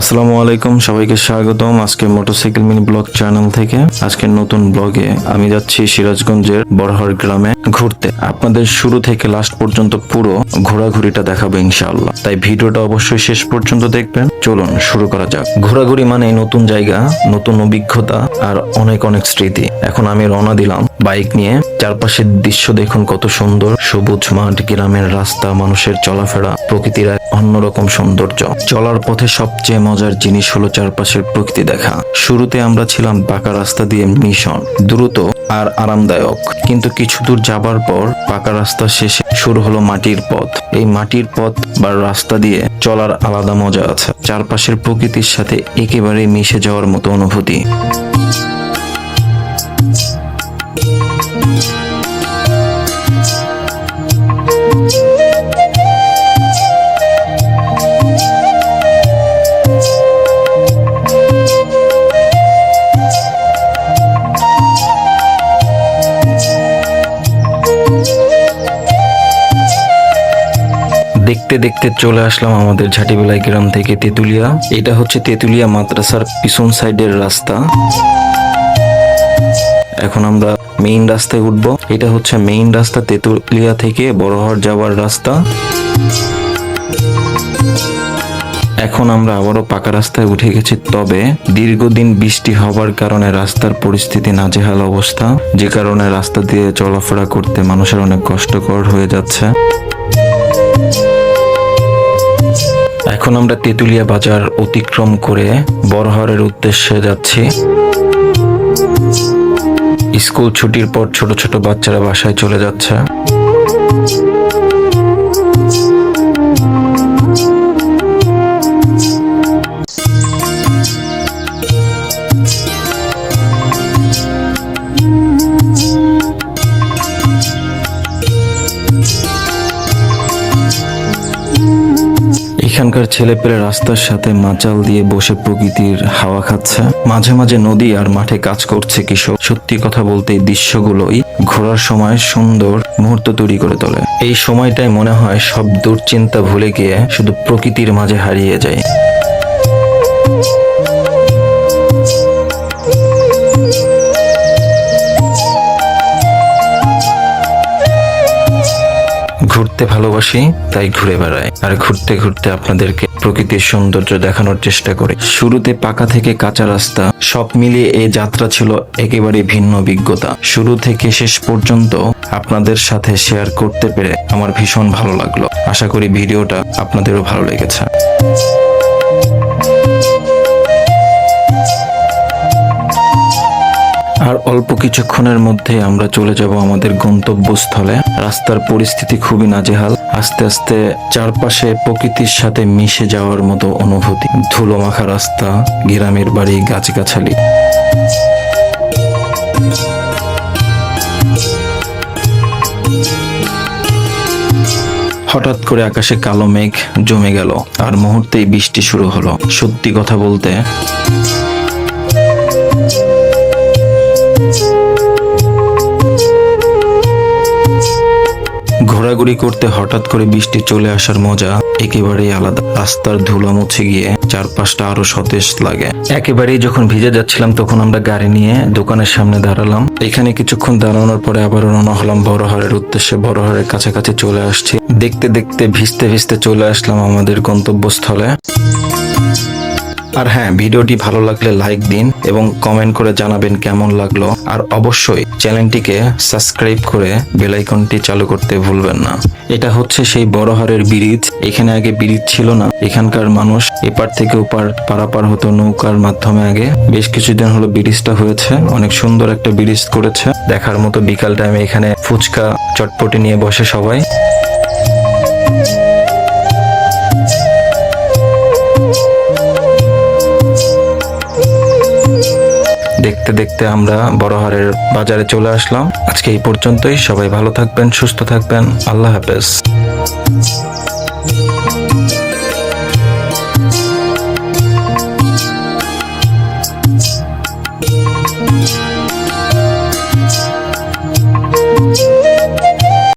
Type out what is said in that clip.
আসসালামু আলাইকুম, সবাইকে স্বাগতম আজকে মোটরসাইকেল মিনি ব্লগ চ্যানেল থেকে। আজকের নতুন ব্লগে আমি যাচ্ছি সিরাজগঞ্জের বড়হার গ্রামে ঘুরতে। আপনাদের শুরু থেকে লাস্ট পর্যন্ত পুরো ঘোরাঘুরিটা দেখাবো ইনশাআল্লাহ, তাই ভিডিওটা অবশ্যই শেষ পর্যন্ত দেখবেন। চলুন শুরু করা যাক। ঘোরাঘুরি মানে নতুন জায়গা, নতুন অভিজ্ঞতা আর অনেক অনেক স্মৃতি। এখন আমি রওনা দিলাম বাইক নিয়ে। চারপাশের দৃশ্য দেখুন কত সুন্দর, সবুজ মাঠ, গ্রামের রাস্তা, মানুষের চলাফেরা, প্রকৃতির এক অন্যরকম সৌন্দর্য। চলার পথে সবচেয়ে মজার জিনিস হলো চারপাশের প্রকৃতি দেখা। শুরুতে আমরা ছিলাম পাকা রাস্তা দিয়ে, মিশন দ্রুত আর আরামদায়ক, কিন্তু কিছু দূর যাবার পর পাকা রাস্তা শেষে শুরু হলো মাটির পথ। এই মাটির পথ বা রাস্তা দিয়ে চলার আলাদা মজা আছে, চারপাশের প্রকৃতির সাথে একেবারে মিশে যাওয়ার মতো অনুভূতি। দেখতে দেখতে চলে আসলাম আমাদের ঝাটিবেলাই গ্রাম থেকে তেতুলিয়া। এটা হচ্ছে তেতুলিয়া মাদ্রাসার পিছন সাইডের রাস্তা। এখন আমরা মেইন রাস্তায় উঠবো। এটা হচ্ছে মেইন রাস্তা, তেতুলিয়া থেকে বড়হার যাওয়ার রাস্তা। এখন আমরা আবারও পাকা রাস্তায় উঠে গেছি, তবে দীর্ঘদিন বৃষ্টি হবার কারণে রাস্তার পরিস্থিতি নাজেহাল অবস্থা, যে কারণে রাস্তা দিয়ে চলাফেরা করতে মানুষের অনেক কষ্টকর হয়ে যাচ্ছে। এখন আমরা তেতুলিয়া বাজার অতিক্রম করে বড়হারের উদ্দেশ্যে যাচ্ছি। স্কুল ছুটির পর ছোট ছোট বাচ্চারা বাসায় চলে যাচ্ছে। এখানকার ছেলেপেলে রাস্তার সাথে মাচাল দিয়ে বসে প্রকৃতির হাওয়া খাচ্ছে। মাঝে মাঝে নদী আর মাঠে কাজ করছে কৃষক। সত্যি কথা বলতে এই দৃশ্যগুলোই ঘোরার সময় সুন্দর মুহূর্ত তৈরি করে তোলে। এই সময়টাই মনে হয় সব দুশ্চিন্তা ভুলে গিয়ে শুধু প্রকৃতির মাঝে হারিয়ে যায়। ঘুরতে ভালোবাসি, তাই ঘুরে বেড়াই, আর ঘুরতে ঘুরতে আপনাদেরকে প্রকৃতির সৌন্দর্য দেখানোর চেষ্টা করি। শুরুতে পাকা থেকে কাঁচা রাস্তা, সব মিলিয়ে এই যাত্রা ছিল একেবারে ভিন্ন অভিজ্ঞতা। শুরু থেকে শেষ পর্যন্ত আপনাদের সাথে শেয়ার করতে পেরে আমার ভীষণ ভালো লাগলো। আশা করি ভিডিওটা আপনাদেরও ভালো লেগেছে। আর অল্প কিছুক্ষণের মধ্যে আমরা চলে যাব আমাদের গন্তব্যস্থলে। রাস্তার পরিস্থিতি খুবই নাজেহাল। আস্তে আস্তে চারপাশে প্রকৃতির সাথে মিশে যাওয়ার মতো অনুভূতি। ধুলো মাখা রাস্তা, গ্রামের বাড়ি, গাছগাছালি। হঠাৎ করে আকাশে কালো মেঘ জমে গেল, আর মুহূর্তেই বৃষ্টি শুরু হলো। সত্যি কথা বলতে ঘোরাঘুরি করতে হঠাৎ করে বৃষ্টি চলে আসার মজা একেবারেই আলাদা। রাস্তার ধুলা মুছে গিয়ে চারপাশটা আরো সতেজ লাগে। একেবারেই যখন ভিজে যাচ্ছিলাম তখন আমরা গাড়ি নিয়ে দোকানের সামনে দাঁড়ালাম। এখানে কিছুক্ষণ দাঁড়ানোর পরে আবার রওনা হলাম বড়হারের উদ্দেশ্যে। বড়হারের কাছাকাছি চলে আসছি। দেখতে দেখতে ভিজতে ভিজতে চলে আসলাম আমাদের গন্তব্যস্থলে। আর হ্যাঁ, ভিডিওটি ভালো লাগলে লাইক দিন এবং কমেন্ট করে জানাবেন কেমন লাগলো। আর অবশ্যই চ্যানেলটিকে সাবস্ক্রাইব করে বেল আইকনটি চালু করতে ভুলবেন না। এটা হচ্ছে সেই বড়হারের ব্রিজ। এখানে আগে ব্রিজ ছিল না। এখানকার মানুষ এপার থেকে ওপার পারাপার হতো নৌকার মাধ্যমে। আগে বেশ কিছুদিন হলো ব্রিজটা হয়েছে, অনেক সুন্দর একটা ব্রিজ করেছে, দেখার মতো। বিকাল টাইমে এখানে ফুচকা চটপটি নিয়ে বসে সবাই। দেখতে দেখতে আমরা বড়হারের বাজারে চলে আসলাম। আজকে এই পর্যন্তই। সবাই ভালো থাকবেন, সুস্থ থাকবেন। আল্লাহ হাফেজ।